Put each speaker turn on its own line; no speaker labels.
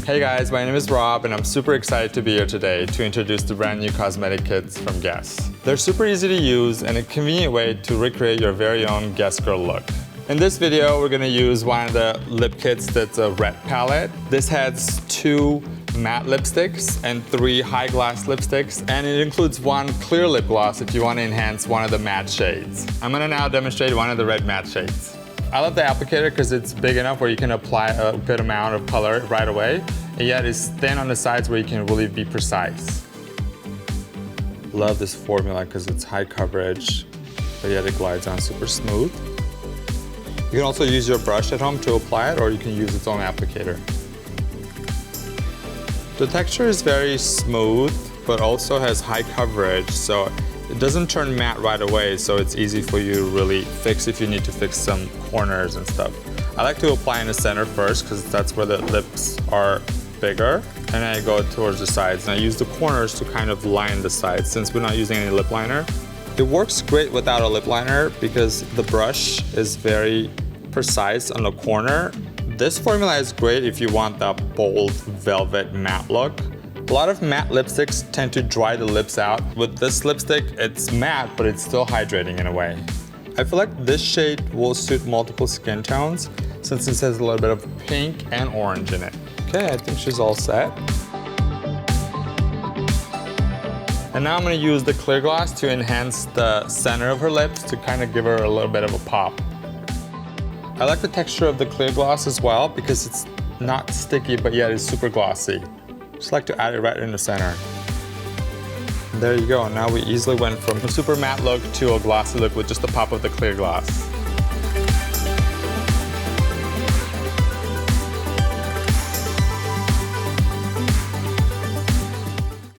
Hey guys, my name is Rob and I'm super excited to be here today to introduce the brand new cosmetic kits from Guess. They're super easy to use and a convenient way to recreate your very own Guess Girl look. In this video, we're gonna use one of the lip kits that's a red palette. This has 2 matte lipsticks and 3 high gloss lipsticks, and it includes 1 clear lip gloss if you want to enhance one of the matte shades. I'm gonna now demonstrate one of the red matte shades. I love the applicator because it's big enough where you can apply a good amount of color right away, and yet it's thin on the sides where you can really be precise. Love this formula because it's high coverage, but yet it glides on super smooth. You can also use your brush at home to apply it, or you can use its own applicator. The texture is very smooth, but also has high coverage, so it doesn't turn matte right away, so it's easy for you to really fix if you need to fix some corners and stuff. I like to apply in the center first because that's where the lips are bigger, and then I go towards the sides. And I use the corners to kind of line the sides since we're not using any lip liner. It works great without a lip liner because the brush is very precise on the corner. This formula is great if you want that bold velvet matte look. A lot of matte lipsticks tend to dry the lips out. With this lipstick, it's matte, but it's still hydrating in a way. I feel like this shade will suit multiple skin tones since it has a little bit of pink and orange in it. Okay, I think she's all set. And now I'm gonna use the clear gloss to enhance the center of her lips to kind of give her a little bit of a pop. I like the texture of the clear gloss as well because it's not sticky, but yet it's super glossy. Just like to add it right in the center. And there you go. Now we easily went from a super matte look to a glossy look with just a pop of the clear gloss.